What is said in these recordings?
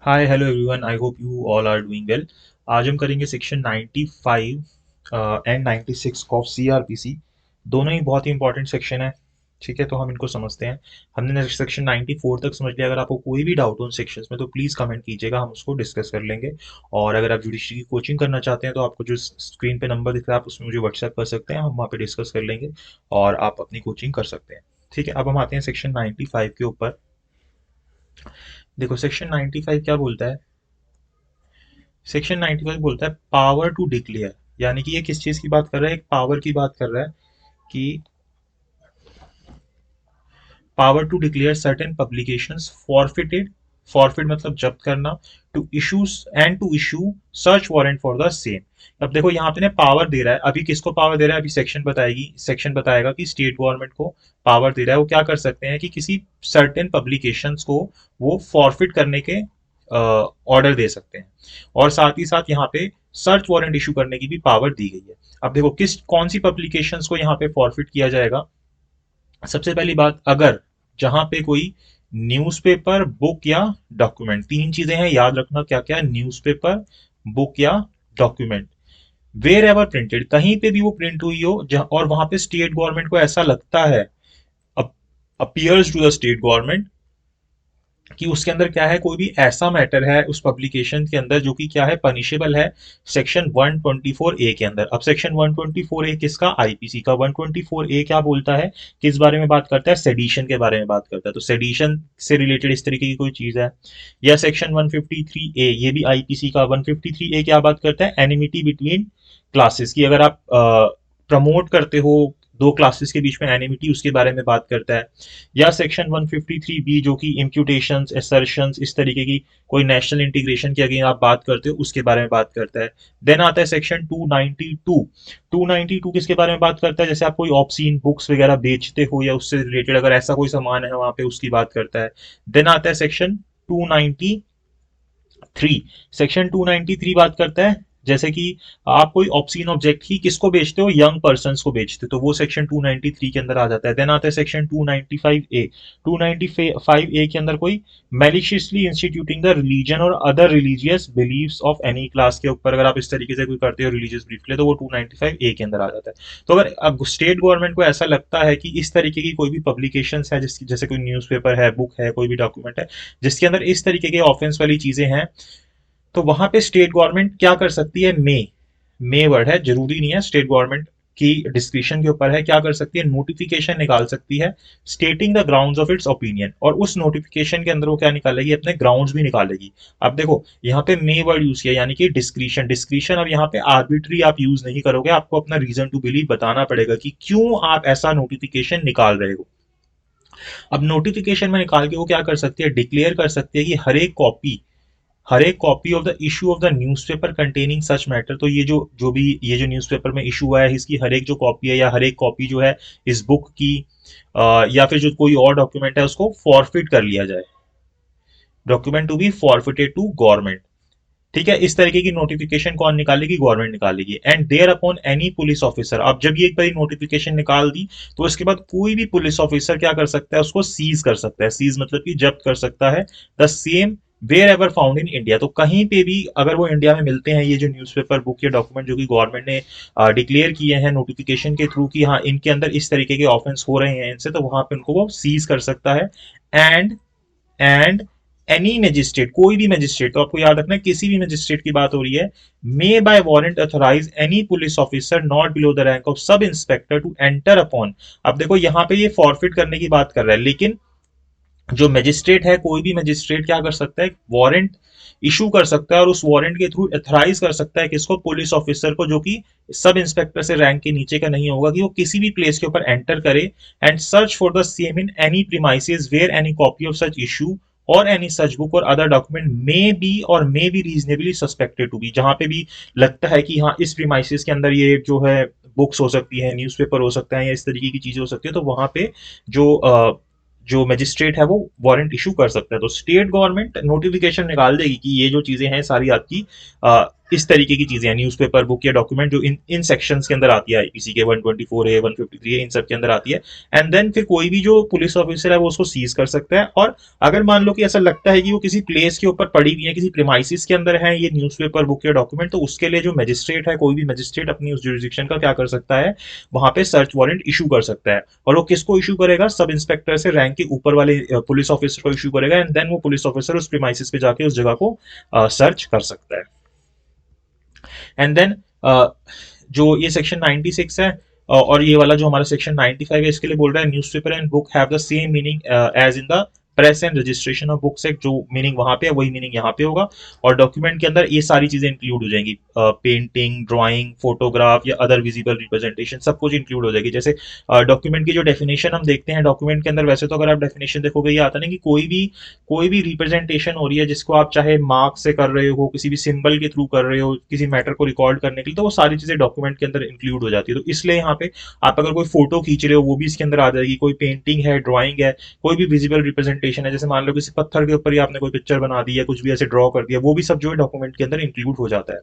Hi hello everyone, I hope you all are doing well. आज हम करेंगे section 95 and 96 of CrPC. दोनों ही बहुत ही इंपॉर्टेंट सेक्शन है। ठीक है, तो हम इनको समझते हैं। हमने सेक्शन 94 तक समझ लिया। अगर आपको कोई भी डाउट हो उन सेक्शंस में तो प्लीज़ कमेंट कीजिएगा, हम उसको डिस्कस कर लेंगे। और अगर आप जुडिशरी की कोचिंग करना चाहते हैं तो आपको जो स्क्रीन पे नंबर दिख रहा है आप उसमें मुझे व्हाट्सएप कर सकते हैं, हम वहाँ पे डिस्कस कर लेंगे और आप अपनी कोचिंग कर सकते हैं। ठीक है, अब हम आते हैं सेक्शन 95 के ऊपर। देखो सेक्शन 95 क्या बोलता है। सेक्शन 95 बोलता है पावर टू डिक्लेयर, यानी कि ये किस चीज की बात कर रहा है, एक पावर की बात कर रहा है कि power to declare certain publications forfeited. Forfeit मतलब जब्त करना। To issues and to issue search warrant for the same. अब देखो यहाँ पे ना पावर दे रहा है, अभी किसको पावर दे रहा है, अभी सेक्शन बताएगा कि स्टेट गवर्नमेंट को पावर दे रहा है। वो क्या कर सकते हैं कि किसी सर्टेन पब्लिकेशंस को वो फॉरफिट करने के ऑर्डर दे सकते हैं। और साथ ही साथ यहाँ पे सर्च वारंट इशू करने की भी पावर दी गई है। अब देखो किस कौन सी पब्लिकेशंस को यहाँ पे फॉरफिट किया जाएगा। सबसे पहली बात, अगर जहां पे कोई न्यूज़पेपर, बुक या डॉक्यूमेंट, तीन चीजें हैं याद रखना क्या क्या, न्यूज़पेपर, बुक या डॉक्यूमेंट, वेर एवर प्रिंटेड, कहीं पे भी वो प्रिंट हुई हो और वहां पे स्टेट गवर्नमेंट को ऐसा लगता है, appears to the state government कि उसके अंदर क्या है, कोई भी ऐसा मैटर है उस पब्लिकेशन के अंदर जो कि क्या है, पनिशेबल है सेक्शन 124 ए के अंदर। अब सेक्शन 124 ए किसका, आईपीसी का। 124 ए क्या बोलता है, किस बारे में बात करता है, सेडिशन के बारे में बात करता है। तो सेडिशन से रिलेटेड इस तरीके की कोई चीज है। या सेक्शन 153 ए, ये भी आईपीसी का। 153 ए क्या बात करता है, एनिमिटी बिटवीन क्लासेस की, अगर आप प्रमोट करते हो दो क्लासेस के बीच में एनिमिटी, उसके बारे में बात करता है। या सेक्शन 153 बी जो कि इम्प्यूटेशंस, एसर्शंस, इस तरीके की कोई नेशनल इंटीग्रेशन की अगर आप बात करते हो उसके बारे में बात करता है। देन आता है सेक्शन 292। 292 किसके बारे में बात करता है, जैसे आप कोई ऑब्सीन बुक्स वगैरह बेचते हो या उससे रिलेटेड अगर ऐसा कोई सामान है वहां पे, उसकी बात करता है। देन आता है सेक्शन 293। सेक्शन 293 बात करता है जैसे कि आप कोई ऑब्सीन ऑब्जेक्ट ही किसको बेचते हो, यंग पर्सन्स को बेचते हो, तो वो सेक्शन 293 के अंदर आ जाता है। देन आता है सेक्शन 295 ए। 295 ए के अंदर कोई मैलिशियसली इंस्टीट्यूटिंग द रिलीजन और other religious believes of any class के ऊपर अगर आप इस तरीके से कोई करते हो रिलीजियस बिलीफ के लिए, तो वो 295 ए के अंदर आ जाता है। तो अगर अब स्टेट गवर्नमेंट को ऐसा लगता है कि इस तरीके की कोई भी पब्लिकेशन है जिसकी, जैसे कोई न्यूज़पेपर है, बुक है, कोई भी डॉक्यूमेंट है जिसके अंदर इस तरीके के ऑफेंस वाली चीजें हैं, तो वहां पे स्टेट गवर्नमेंट क्या कर सकती है, मे वर्ड है, जरूरी नहीं है, स्टेट गवर्नमेंट की डिस्क्रिप्शन के ऊपर है, क्या कर सकती है, नोटिफिकेशन निकाल सकती है stating the grounds of its opinion. और उस नोटिफिकेशन के अंदर वो क्या निकालेगी, अपने ग्राउंड्स भी निकालेगी। अब देखो यहाँ पे मे वर्ड यूज किया, यानी कि डिस्क्रिशन। डिस्क्रिशन अब यहाँ पे आर्बिट्री आप यूज नहीं करोगे, आपको अपना रीजन टू बिलीव बताना पड़ेगा कि क्यों आप ऐसा नोटिफिकेशन निकाल रहे हो। अब नोटिफिकेशन में निकाल के वो क्या कर सकती है, डिक्लेयर कर सकती है कि हर एक copy of the issue of the newspaper containing such matter. तो ये जो न्यूज़पेपर में इशू हुआ है इसकी हर एक जो कॉपी है या हर एक कॉपी जो है इस बुक की, या फिर जो कोई और डॉक्यूमेंट है उसको फॉरफिट कर लिया जाए। Document to be forfeited to government. ठीक है, इस तरीके की नोटिफिकेशन कौन निकालेगी, गवर्नमेंट निकालेगी। And thereupon any police officer, अब जब ये एक बार नोटिफिकेशन निकाल दी तो इसके बाद कोई भी पुलिस ऑफिसर क्या कर सकता है, उसको सीज कर सकता है। सीज मतलब कि जब्त कर सकता है। The same wherever found in India, तो कहीं पे भी अगर वो इंडिया में मिलते हैं ये जो न्यूज़पेपर, बुक या डॉक्यूमेंट जो कि गवर्नमेंट ने डिक्लेयर किए हैं नोटिफिकेशन के थ्रू कि हाँ इनके अंदर इस तरीके के ऑफेंस हो रहे हैं इनसे, तो वहां पे उनको वो सीज कर सकता है। एंड एनी मजिस्ट्रेट, कोई भी मजिस्ट्रेट, तो आपको याद रखना है किसी भी मजिस्ट्रेट की बात हो रही है, may by warrant authorise any police officer not below the rank of sub inspector to enter upon. अब देखो यहाँ पे ये फॉरफिट करने की बात कर रहा है, लेकिन जो मजिस्ट्रेट है, कोई भी मजिस्ट्रेट क्या कर सकता है, वारंट इशू कर सकता है और उस वारंट के थ्रू अथराइज कर सकता है किसको, पुलिस ऑफिसर को, जो कि सब इंस्पेक्टर से रैंक के नीचे का नहीं होगा, कि वो किसी भी प्लेस के ऊपर एंटर करे and search for the same in any premises where any copy of such issue और एनी सच बुक और other document may be reasonably suspected to be, जहां पे भी लगता है कि हाँ इस प्रीमाइसेस के अंदर ये जो है बुक्स हो सकती है, न्यूज़पेपर हो सकता है या इस तरीके की चीजें हो सकती है, तो वहां पे जो जो मजिस्ट्रेट है वो वारंट इशू कर सकता है। तो स्टेट गवर्नमेंट नोटिफिकेशन निकाल देगी कि ये जो चीजें हैं सारी आपकी इस तरीके की चीजें हैं, न्यूज़पेपर, बुक या डॉक्यूमेंट जो इन इन सेक्शंस के अंदर आती है, आईपीसी के 124A 153A इन सब के अंदर आती है। एंड देन फिर कोई भी जो पुलिस ऑफिसर है वो उसको सीज कर सकता है। और अगर मान लो कि ऐसा लगता है कि वो किसी प्लेस के ऊपर पड़ी हुई है, किसी प्रीमाइसिस के अंदर है ये न्यूज़पेपर, बुक या डॉक्यूमेंट, तो उसके लिए जो मजिस्ट्रेट है, कोई भी मजिस्ट्रेट अपनी उस जुरिस्डिक्शन का क्या कर सकता है, वहां पे सर्च वारंट इशू कर सकता है। और वो किसको इशू करेगा, सब इंस्पेक्टर से रैंक के ऊपर वाले पुलिस ऑफिसर को इशू करेगा। एंड देन वो पुलिस ऑफिसर उस प्रीमाइसिस पे जाके उस जगह को सर्च कर सकता है। एंड देन जो ये सेक्शन 96 है और ये वाला जो हमारा सेक्शन 95 है, इसके लिए बोल रहा है newspaper and book have the same meaning as in the press and registration of books act. जो मीनिंग वहां पे है वही मीनिंग यहाँ पे होगा। और डॉक्यूमेंट के अंदर ये सारी चीजें इंक्लूड हो जाएंगी, पेंटिंग, ड्राइंग, फोटोग्राफ या अदर विजिबल रिप्रेजेंटेशन, सब कुछ इंक्लूड हो जाएगी। जैसे डॉक्यूमेंट की जो डेफिनेशन हम देखते हैं डॉक्यूमेंट के अंदर, वैसे तो अगर आप डेफिनेशन देखोगे ये आता नहीं कि कोई भी रिप्रेजेंटेशन हो रही है जिसको आप चाहे मार्क से कर रहे हो, किसी भी सिंबल के थ्रू कर रहे हो, किसी मैटर को रिकॉर्ड करने के लिए, तो वो सारी चीजें डॉक्यूमेंट के अंदर इंक्लूड हो जाती है। तो इसलिए यहाँ पे आप अगर कोई फोटो खींच रहे हो वो भी इसके अंदर आ जाएगी, कोई पेंटिंग है, ड्राइंग है, कोई भी विजिबल रिप्रेजेंटेशन है, जैसे मान लो किसी पत्थर के ऊपर ही आपने कोई पिक्चर बना दी है, कुछ भी ऐसे ड्रॉ कर दिया, वो भी सब जो है डॉक्यूमेंट के अंदर इंक्लूड हो जाता है।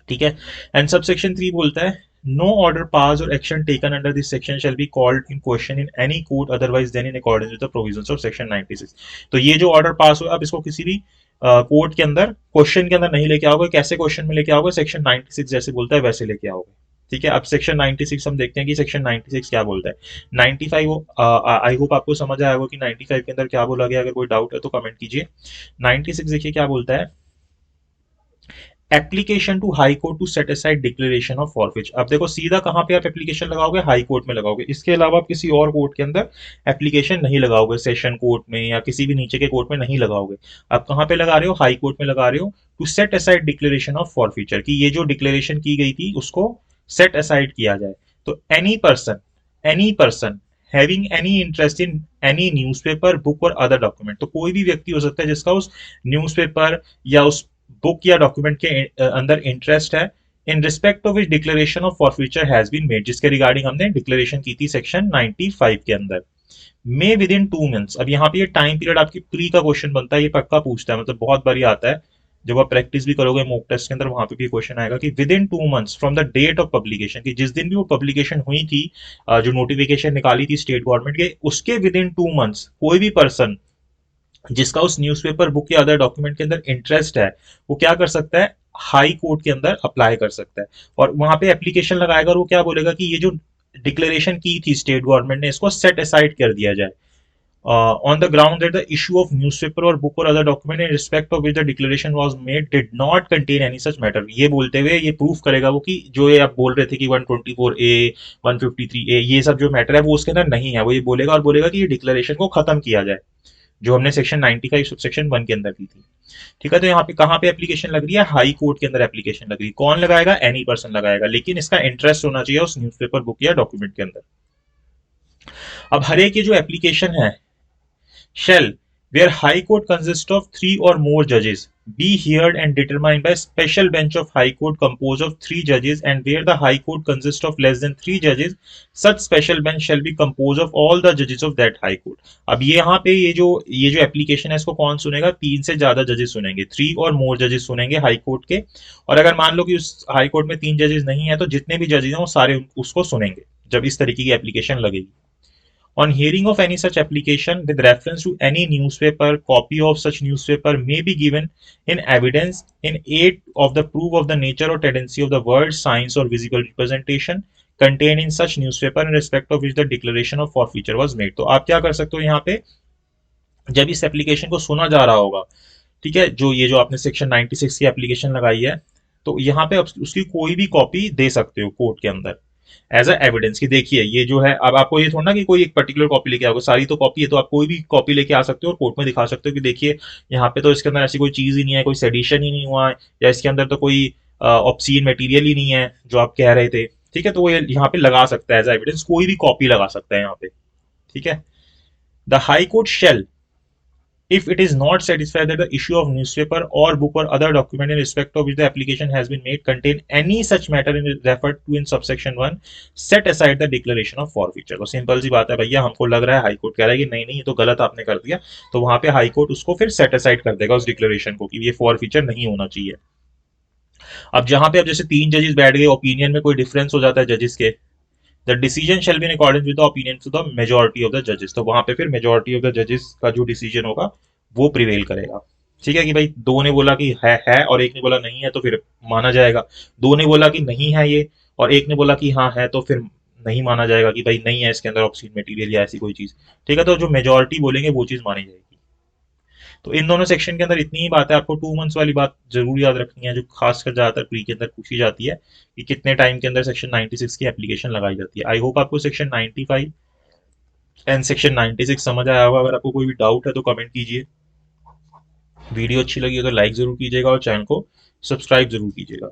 ठीक है। एंड सब सेक्शन 3 बोलता है नो ऑर्डर पास और action taken under this section shall be called in question in any court otherwise than in according with the provisions of section 96। तो ये जो ऑर्डर पास हो, आप इसको किसी भी कोर्ट के अंदर क्वेश्चन के अंदर नहीं लेके आओगे। कैसे क्वेश्चन में लेके आओगे, सेक्शन 96 जैसे बोलता है वैसे लेके आओगे। ठीक है। अब सेक्शन 96 हम देखते हैं कि सेक्शन 96 क्या बोलता है। 95 आई होप आपको समझ आया होगा कि 95 के अंदर क्या बोला गया। अगर कोई डाउट है तो कमेंट कीजिए। 96 देखिए क्या बोलता है, application to high court to set aside declaration of forfeiture. अब देखो सीधा कहां पे आप एप्लीकेशन लगाओगे, हाई कोर्ट में लगाओगे। इसके अलावा आप किसी और कोर्ट के अंदर एप्लीकेशन नहीं लगाओगे, सेशन कोर्ट में या किसी भी नीचे के कोर्ट में नहीं लगाओगे। आप कहां पे लगा रहे हो, हाई कोर्ट में लगा रहे हो, to set aside declaration of forfeiture, की ये जो डिक्लेरेशन की गई थी उसको सेट असाइड किया जाए। तो any person having any interest in any newspaper, book और अदर डॉक्यूमेंट, तो कोई भी व्यक्ति हो सकता है जिसका उस न्यूज़पेपर या उस बुक या डॉक्यूमेंट के अंदर इंटरेस्ट है, in respect of which declaration of forfeiture has been made, जिसके रिगार्डिंग हमने डिक्लेरेशन की थी सेक्शन 95 के अंदर, मे विद इन 2 मंथ्स। अब यहाँ पे ये टाइम पीरियड आपकी प्री का क्वेश्चन बनता है, ये पक्का पूछता है, मतलब बहुत बार आता है। जब आप प्रैक्टिस भी करोगे मॉक टेस्ट के अंदर, वहां पे भी क्वेश्चन आएगा कि within 2 months from the date of publication, की जिस दिन भी वो पब्लिकेशन हुई थी, जो नोटिफिकेशन निकाली थी स्टेट गवर्नमेंट के, उसके विद इन 2 मंथ्स कोई भी पर्सन जिसका उस न्यूज़पेपर, बुक या अदर डॉक्यूमेंट के अंदर इंटरेस्ट है, वो क्या कर सकता है, हाई कोर्ट के अंदर अप्लाई कर सकता है। और वहां पे एप्लीकेशन लगाएगा और वो क्या बोलेगा कि ये जो डिक्लेरेशन की थी स्टेट गवर्नमेंट ने, इसको सेट असाइड कर दिया जाए on the ground that the issue of newspaper और बुक और other document in respect of which the declaration was made did not contain any such matter. ये बोलते हुए ये प्रूफ करेगा वो कि जो ये आप बोल रहे थे कि 124A 153A ये सब जो मैटर है वो उसके अंदर नहीं है। वो ये बोलेगा और बोलेगा कि ये डिक्लेरेशन को खत्म किया जाए जो हमने सेक्शन 95 सेक्शन 1 के अंदर की थी। ठीक है। तो यहाँ पे कहाँ पे एप्लीकेशन लग रही है, हाई कोर्ट के अंदर एप्लीकेशन लग रही है। कौन लगाएगा, एनी पर्सन लगाएगा, लेकिन इसका इंटरेस्ट होना चाहिए उस न्यूज़पेपर, बुक या डॉक्यूमेंट के अंदर। अब हर एक ये जो एप्लीकेशन है, shall, where High Court consists of 3 or more judges, be heard and determined by special bench of High Court composed of 3 judges, and where the High Court consists of less than 3 judges, such special bench shall be composed of all the judges of that High Court। अब ये यहाँ पे ये जो application है इसको कौन सुनेगा, 3 से ज्यादा जजेस सुनेंगे, 3 और more जजेस सुनेंगे हाई कोर्ट के। और अगर मान लो कि उस हाई कोर्ट में 3 जजेस नहीं है तो जितने भी जजेस हैं वो सारे उसको सुनेंगे जब इस तरीके की एप्लीकेशन लगेगी। On hearing of any such application with reference to any newspaper, copy of such newspaper may be given in evidence in aid of the proof of the nature or tendency of the words, signs or visible representation contained in such newspaper in respect of which the declaration of forfeiture was made। तो आप क्या कर सकते हो यहाँ पे, जब इस एप्लीकेशन को सुना जा रहा होगा, ठीक है, जो आपने सेक्शन 96 की एप्लीकेशन लगाई है, तो यहाँ पे आप उसकी कोई भी कॉपी दे सकते हो कोर्ट के अंदर एज अ एविडेंस की देखिए ये जो है। अब आपको ये थोड़ा ना कि कोई एक पर्टिकुलर कॉपी लेके आओगे, सारी तो कॉपी है, तो आप कोई भी कॉपी लेके आ सकते हो और कोर्ट में दिखा सकते हो कि देखिए यहाँ पे तो इसके अंदर ऐसी कोई चीज ही नहीं है, कोई सेडिशन ही नहीं हुआ है, या इसके अंदर तो कोई ऑब्सीन मटेरियल ही नहीं है जो आप कह रहे थे। ठीक है। तो वो यहाँ पे लगा सकता है एज एविडेंस, कोई भी कॉपी लगा सकता है यहाँ पे। ठीक है। The high court shell, if it is not satisfied that the issue of newspaper or book or other document in respect of which the application has been made contain any such matter in referred to in subsection 1, set aside the declaration of forfeiture। तो simple सी बात है भैया, हमको लग रहा है high court कह रहा है कि नहीं नहीं ये तो गलत आपने कर दिया, तो वहां पे हाई कोर्ट उसको फिर सेट असाइड कर देगा उस डिक्लेरेशन को कि ये फॉरफीचर नहीं होना चाहिए। अब जहां पे अब जैसे तीन जजेस बैठ गए, ओपिनियन में कोई डिफरेंस हो जाता है जजेस के, the decision shall be in accordance with the opinions of the majority of the जजेस, तो वहां पे फिर मेजोरिटी ऑफ द जजेस का जो डिसीजन होगा वो प्रिवेल करेगा। ठीक है कि भाई दो ने बोला कि है और एक ने बोला नहीं है, तो फिर माना जाएगा। दो ने बोला कि नहीं है ये और एक ने बोला कि हाँ है, तो फिर नहीं माना जाएगा कि भाई नहीं है इसके अंदर ऑक्सीजन मटेरियल या ऐसी कोई चीज। ठीक है, तो जो मेजोरिटी बोलेंगे वो चीज मानी जाएगी। तो इन दोनों सेक्शन के अंदर इतनी ही बात है, आपको 2 मंथ्स वाली बात जरूर याद रखनी है, जो खासकर ज्यादातर प्री के अंदर पूछी जाती है कि कितने टाइम के अंदर सेक्शन 96 की एप्लीकेशन लगाई जाती है। आई होप आपको सेक्शन 95 एंड सेक्शन 96 समझ आया होगा। अगर आपको कोई भी डाउट है तो कमेंट कीजिए। वीडियो अच्छी लगी हो तो लाइक जरूर कीजिएगा और चैनल को सब्सक्राइब जरूर कीजिएगा।